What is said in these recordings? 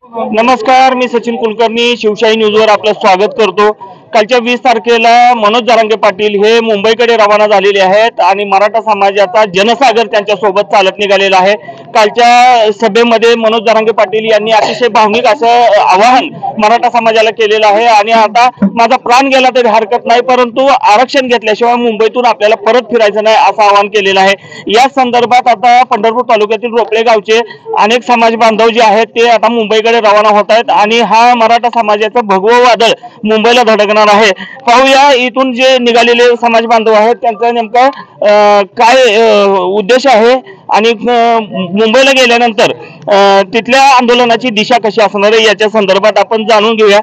नमस्कार, मी सचिन कुलकर्णी शिवशाही न्यूजवर आपलं स्वागत करतो। कालच्या 20 तारखेला मनोज जरांगे पाटील हे मुंबईकडे रवाना झालेले आहेत आणि मराठा समाजाचा जनसागर त्यांच्या सोबत चालत निघालेला आहे। कालच्या सभेमध्ये मनोज जरांगे पाटील यांनी अतिशय भावनिक असं आवाहन मराठा समाजाला केलेलं आहे आणि आता माझा प्राण गेला तरी हरकत नाही, परंतु आरक्षण घेतल्याशिवाय मुंबईतून आपल्याला परत फिरायचं नाही असं आवाहन केलेलं आहे। या संदर्भात आता पंढरपूर तालुक्यातील रोपळे गावचे अनेक समाज बांधव जे आहेत ते आता मुंबईकडे रवाना होत आहेत आणि हा मराठा समाजाचं भगवं वादळ मुंबईला धडकणार आहे। पाहूया इथून जे निघालेले समाज बांधव आहेत त्यांचा नेमका काय उद्देश आहे आणि मुंबईला गेल्यानंतर तिथल्या आंदोलनाची दिशा कशी असणार आहे याच्या संदर्भात आपण जाणून घेऊया।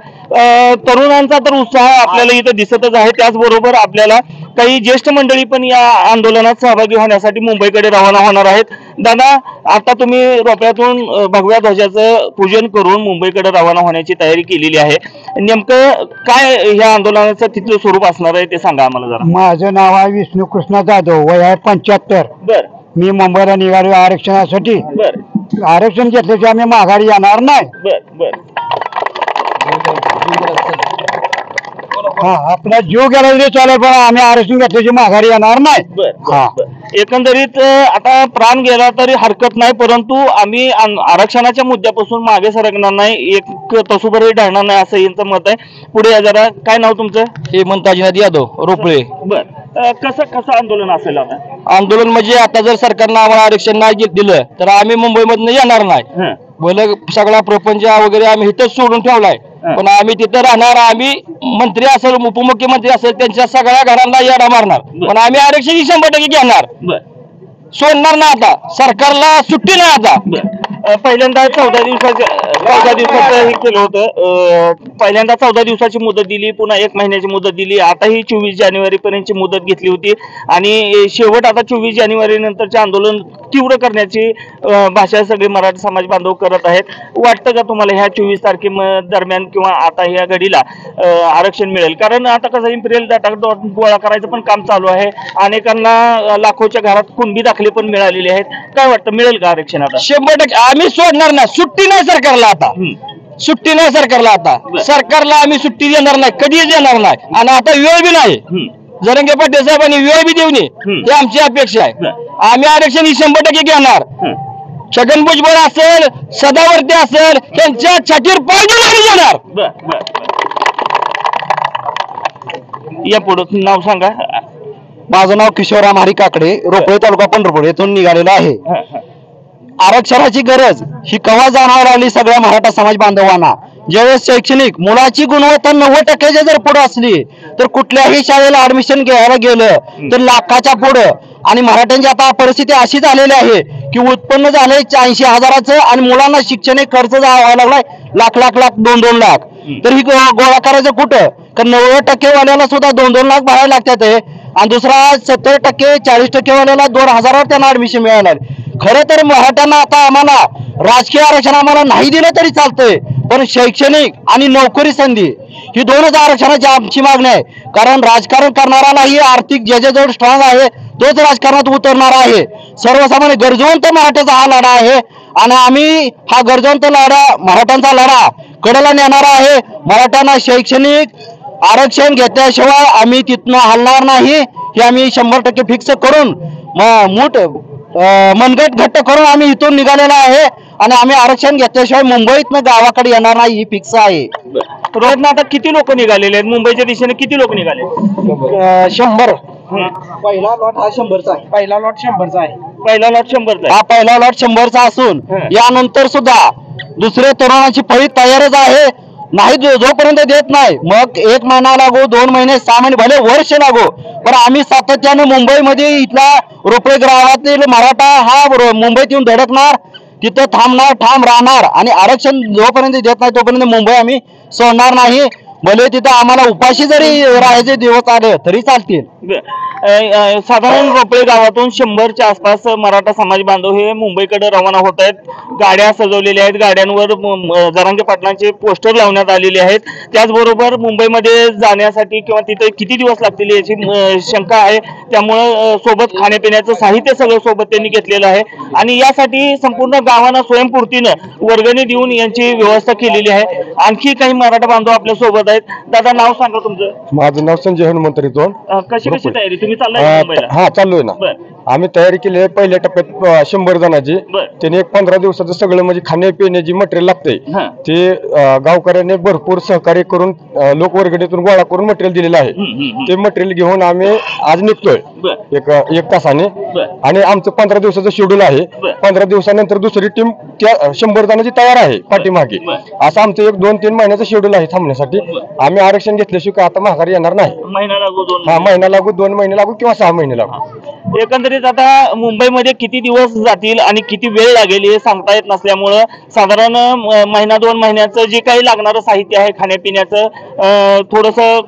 तरुणांचा तर उत्साह आपल्याला इथे दिसतच आहे, त्याचबरोबर आपल्याला काही ज्येष्ठ मंडळी पण या आंदोलनात सहभागी होण्यासाठी मुंबईकडे रवाना होणार आहेत। दादा, आता तुम्ही रोप्यातून भगव्या ध्वजाचं पूजन करून मुंबईकडे रवाना होण्याची तयारी केलेली आहे, नेमकं काय या आंदोलनाचं तिथलं स्वरूप असणार आहे ते सांगा आम्हाला जरा। माझं नाव आहे विष्णू कृष्ण जाधव, वय आहे 75। बर, मी मुंबईला निघालो आरक्षणासाठी। बर, आरक्षण घेतल्याशिवाय आम्ही माघारी येणार नाही। बर, बर, हा, आपला जीव गेला तरी चालेल पण आम्ही आरक्षण घेतल्याची माघारी येणार नाही। बर, हा, एकंदरीत आता प्राण गेला तरी हरकत नाही, परंतु आम्ही आरक्षणाच्या मुद्द्यापासून मागे सरकणार नाही, एक तसूभरही ढळणार नाही असं यांचं मत आहे। पुढे या जरा। काय नाव तुमचं? हेमंत अजिनाथ यादव, रोपळे। बर, कसं आंदोलन असेल आता? आंदोलन म्हणजे आता जर सरकारनं आम्हाला आरक्षण नाही दिलं तर आम्ही मुंबईमधनं येणार नाही। बोल सगळा प्रपंच वगैरे आम्ही इथंच सोडून ठेवलाय, पण आम्ही तिथं राहणार। आम्ही मंत्री असेल उपमुख्यमंत्री असेल त्यांच्या सगळ्या घरांना येडा मारणार, पण आम्ही आरक्षण 100% घेणार, सोडणार नाही। आता सरकारला सुट्टी नाही। आता पहिल्यांदा 14 दिवसाचं हे केलं होतं, पहिल्यांदा 14 दिवसाची मुदत दिली, पुन्हा 1 महिन्याची मुदत दिली, आता ही 24 जानेवारी पर्यंतची मुदत घेतली होती आणि शेवट आता 24 जानेवारी नंतरचे आंदोलन तीव्र करण्याची भाषा सगळे मराठा समाज बांधव करत आहेत। वाटतं का तुम्हाला ह्या 24 तारखे दरम्यान किंवा आता ह्या घडीला आरक्षण मिळेल? कारण आता कसं इम्पिरियल डाटा गोळा करायचं पण काम चालू आहे, अनेकांना लाखोच्या घरात कुणबी दाखले पण मिळालेले आहेत। काय वाटतं, मिळेल का आरक्षण? आता 100% आम्ही सोडणार नाही, सुट्टी नाही सरकारला। आता सुट्टी नाही सरकारला, आता सरकारला आम्ही सुट्टी देणार नाही, कधीच देणार नाही। आणि आता वेळ बी नाही, जरांगे पाटील साहेबांनी वेळ बी देऊ नये ही आमची अपेक्षा आहे। आम्ही आरक्षण 100% घेणार। छगन भुजबळ असेल, सदावर्ती असेल, त्यांच्या छातीवर पाय देऊन घेणार। या पुढे नाव सांगा। माझं नाव किशोरराम हरी काकडे, रोपळे तालुका पंढरपूर येथून निघालेलो आहे। आरक्षणाची गरज ही केव्हा जाणवायला लागली सगळ्या मराठा समाज बांधवांना? ज्यावेळेस शैक्षणिक मुलाची गुणवत्ता 90% जर पुढे असली तर कुठल्याही शाळेला ऍडमिशन घ्यायला गेलं तर लाखाच्या पुढे। आणि मराठ्यांची आता परिस्थिती अशी झालेली आहे की उत्पन्न झालंय 80,000चं आणि मुलांना शैक्षणिक खर्च व्हायला लागलाय लाख 2-2 लाख। तर ही गोळा करायचं कुठं? तर 90% वाल्याला सुद्धा 2-2 लाख भरायला लागतात आणि दुसरा 70% 40% वाल्याला 2,000वर त्यांना ऍडमिशन मिळालं। खरं तर मराठ्यांना आता आम्हाला राजकीय आरक्षण आम्हाला नाही दिलं तरी चालतंय, पण शैक्षणिक आणि नोकरी संधी ही 2च आरक्षणाची आमची मागणी आहे। कारण राजकारण करणारालाही आर्थिक ज्याच्याजवळ स्ट्रॉंग आहे तोच राजकारणात उतरणार आहे। सर्वसामान्य गरजवंत मराठ्याचा हा लढा आहे आणि आम्ही हा गरजवंत लढा मराठ्यांचा लढा कडेला नेणार आहे। मराठ्यांना शैक्षणिक आरक्षण घेतल्याशिवाय आम्ही तिथनं हलणार नाही हे आम्ही 100% फिक्स करून मनगट घट्ट करून आम्ही इथून निघालेला आहे आणि आम्ही आरक्षण घेतल्याशिवाय मुंबईतनं गावाकडे येणार नाही ही फिक्स आहे। रोडनं आता किती लोक निघालेले आहेत? मुंबईच्या दिशेने किती लोक निघाले? 100। पहिला लॉट हा 100चा आहे। पहिला लॉट 100चा आहे। हा पहिला लॉट 100चा असून यानंतर सुद्धा दुसरे तरुणांची फळी तयारच आहे। नाही जोपर्यंत देत नाही, मग 1 महिना लागो, 2 महिने, 6 महिने, भले वर्ष लागो, पण आम्ही सातत्याने मुंबईमध्ये इथला रोपळे गावातील मराठा हा मुंबईत येऊन धडकणार, तिथं थांबणार, ठाम राहणार आणि आरक्षण जोपर्यंत देत नाही तोपर्यंत मुंबई आम्ही सोडणार नाही। भले तिथं आम्हाला उपाशी जरी राहायचे दिवस आले तरी चालतील. साधारण रोपळे गावातून 100च्या आसपास मराठा समाज बांधव हे मुंबईकडे रवाना होत आहेत. गाड्या सजवलेल्या आहेत, गाड्यांवर जरांगे पाटलांचे पोस्टर लावण्यात आलेले आहेत. त्याचबरोबर मुंबईमध्ये जाण्यासाठी किंवा तिथे किती दिवस लागतील याची शंका आहे. त्यामुळं सोबत खाण्यापिण्याचं साहित्य सगळं सोबत त्यांनी घेतलेलं आहे आणि यासाठी संपूर्ण गावांना स्वयंपूर्तीनं वर्गणी देऊन यांची व्यवस्था केलेली आहे. आणखी काही मराठा बांधव आपल्या सोबत आहेत. दादा, नाव सांगा तुमचं? माझं नाव संजय हनुमंत रितोड. कशी तयारी तुम्ही चाललाय मुंबईला? हा, चाललोय ना. आम्ही तयारी केली आहे पहिल्या टप्प्यात 100 जणांची. त्याने एक 15 दिवसाचं सगळं म्हणजे खाण्यापिण्याची मटेरियल लागतंय ते गावकऱ्यांनी भरपूर सहकार्य करून लोकवर्गणीतून गोळा करून मटेरियल दिलेलं आहे. ते मटेरियल घेऊन आम्ही आज निघतोय एक तासाने आणि आमचं 15 दिवसाचं शेड्यूल आहे. 15 दिवसानंतर दुसरी टीम त्या 100 जणांची तयार आहे पाठीमागे. असं आमचं एक 2-3 महिन्याचं शेड्यूल आहे थांबण्यासाठी. आम्ही आरक्षण घेतल्याशिवाय आता माघारी येणार नाही. महिना लागू, 2 महिने लागू किंवा 6 महिने लागू. एकंदरीत आता मुंबईमध्ये किती दिवस जातील आणि किती वेळ लागेल हे सांगता येत नसल्यामुळं साधारण महिना 2 महिन्याचं जे काही लागणारं साहित्य आहे खाण्यापिण्याचं थोडंसं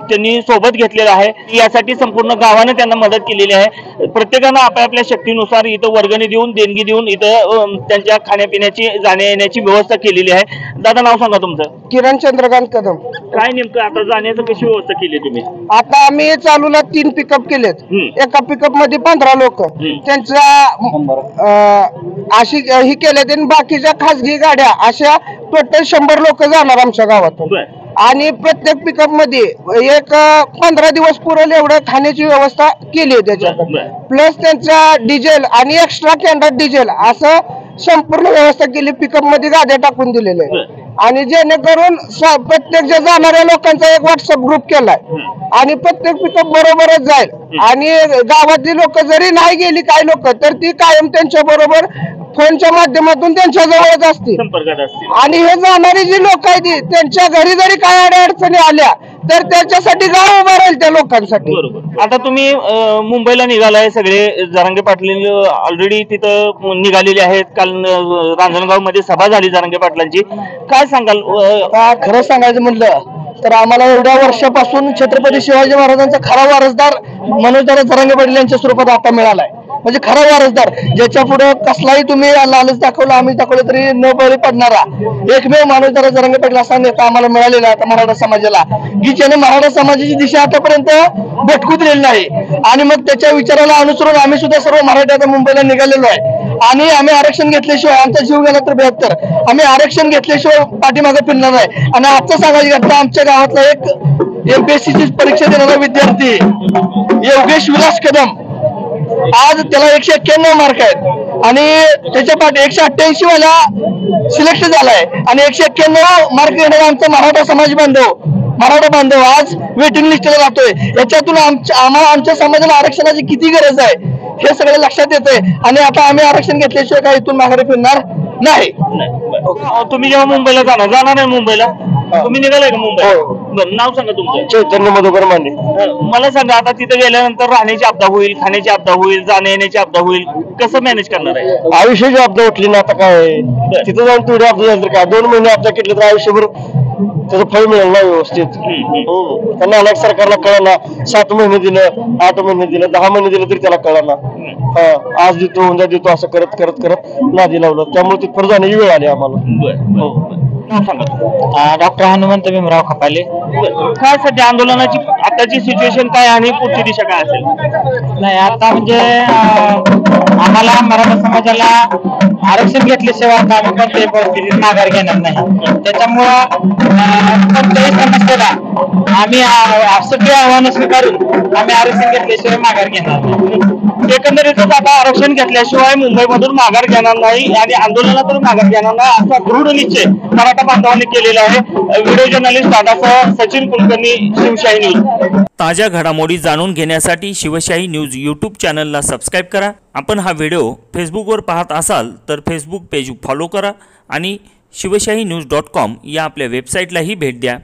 त्यांनी सोबत घेतलेलं आहे. यासाठी संपूर्ण गावानं त्यांना मदत केलेली आहे. प्रत्येकानं आपापल्या शक्तीनुसार इथं वर्गणी देऊन देणगी देऊन इथं त्यांच्या खाण्यापिण्याची जाण्या येण्याची व्यवस्था केलेली आहे. दादा, नाव सांगा तुमचं? किरण चंद्रकांत कदम. काय नेमकं आता जाण्याचं कशी व्यवस्था केली तुम्ही? आता आम्ही चालूला 3 पिकअप केलेत. एका पिकअप मध्ये 15 लोक त्यांचा अशी ही केले. बाकीच्या खासगी गाड्या अशा टोटल 100 लोक जाणार आमच्या गावातून आणि प्रत्येक पिकअप मध्ये एक 15 दिवस पुरेल एवढं खाण्याची व्यवस्था केली आहे त्याच्यात. प्लस त्यांचा डिझेल आणि एक्स्ट्रा कॅन्डर डिझेल असं संपूर्ण व्यवस्था केली. पिकअप मध्ये गाड्या टाकून दिलेले आहे आणि जेणेकरून प्रत्येक जे जाणाऱ्या लोकांचा एक व्हॉट्सअप ग्रुप केलाय आणि प्रत्येक पिकअप बरोबरच जाईल आणि गावातली लोक जरी नाही गेली काही लोक तर ती कायम त्यांच्या बरोबर फोनच्या माध्यमातून त्यांच्या जवळच असतील आणि हे जाणारी जी लोक आहेत त्यांच्या घरी जरी काय अडचणी आल्या तर त्याच्यासाठी गाव उभा राहील त्या लोकांसाठी. आता तुम्ही मुंबईला निघालाय, सगळे जरांगे पाटील ऑलरेडी तिथं निघालेले आहेत. काल रांजणगाव मध्ये सभा झाली जरांगे पाटलांची. काय सांगाल? खरं सांगायचं म्हटलं तर आम्हाला एवढ्या वर्षापासून छत्रपती शिवाजी महाराजांचा खरा वारसदार मनोजदादा जरांगे पाटील यांच्या स्वरूपात आता मिळालाय. म्हणजे खरा वारसदार ज्याच्या पुढे कसलाही तुम्ही लालच दाखवला आम्ही दाखवलं तरी न बळी पडणारा एकमेव मनोजदादा जरांगे पाटील असा नेता आम्हाला मिळालेला आता मराठा समाजाला की ज्याने मराठा समाजाची दिशा आतापर्यंत भटकू दिलेली नाही. आणि मग त्याच्या विचाराला अनुसरून आम्ही सुद्धा सर्व मराठी आता मुंबईला निघालेलो आहे आणि आम्ही आरक्षण घेतल्याशिवाय आमचा जीव गेला तर 72 आम्ही आरक्षण घेतल्याशिवाय पाठीमागे फिरणार नाही. आणि आजचं सांगायची घटना आमच्या गावातला एक MPSCची परीक्षा देणारा विद्यार्थी योगेश विलास कदम आज त्याला 191 मार्क आहेत आणि त्याच्या पाठी 188 वाला सिलेक्ट झालाय आणि 191 मार्क घेणारा आमचा मराठा बांधव आज वेटिंग लिस्टला जातोय. याच्यातून आमच्या समाजाला आरक्षणाची किती गरज आहे हे सगळं लक्षात येतंय आणि आता आम्ही आरक्षण घेतल्याशिवाय काही इथून माघारी फिरणार नाही. तुम्ही जेव्हा मुंबईला जाणार आहे मुंबईला तुम्ही निघालाय का मुंबई? नाव सांगा तुमचं? चैतन्य मधुकर माने. मला सांगा, आता तिथे गेल्यानंतर राहण्याची आपदा होईल, खाण्याची आपदा होईल, जाण्या येण्याची आपदा होईल, कसं मॅनेज करणार आहे? आयुष्याची आपदा उठली ना आता काय तिथं जाऊन तेवढी आपदा झाली तर काय 2 महिने आपदा केली तर आयुष्यभर त्याचं फळ मिळेल ना व्यवस्थित. त्यांना अनेक सरकारला कळलं 7 महिने दिलं, 8 महिने दिलं, 10 महिने दिलं तरी त्याला कळलं ना. आज देतो उद्या देतो असं करत करत करत नादी लावलं त्यामुळे तिथपर्यंत जाण्याची वेळ आली आम्हाला. डॉक्टर हनुमंत भीमराव खपाले. काय सध्या आंदोलनाची आताची सिच्युएशन काय आणि पुढची दिशा काय असेल? नाही आता म्हणजे आम्हाला मराठा समाजाला आरक्षण घेतल्याशिवाय आम्ही कोणत्याही परिस्थितीत माघार घेणार नाही. त्याच्यामुळं कोणत्याही समस्येला आम्ही सगळे आव्हानं स्वीकारून आम्ही आरक्षण घेतल्याशिवाय माघार घेणार नाही. एकंदरीतच आता आरक्षण घेतल्याशिवाय मुंबईमधून माघार घेणार नाही आणि आंदोलनातून माघार घेणार नाही असा दृढ निश्चय मराठा बांधवांनी केलेला आहे. व्हिडिओ जर्नलिस्ट दादासह सचिन कुलकर्णी, शिवशाही न्यूज. ताज्या घडामोडी जाणून घेण्यासाठी शिवशाही न्यूज यूट्यूब चॅनलला सबस्क्राईब करा. आपण हा व्हिडिओ फेसबुकवर पाहत असाल तर फेसबुक पेज फॉलो करा आणि शिवशाही न्यूज.com या आपल्या वेबसाईटलाही भेट द्या.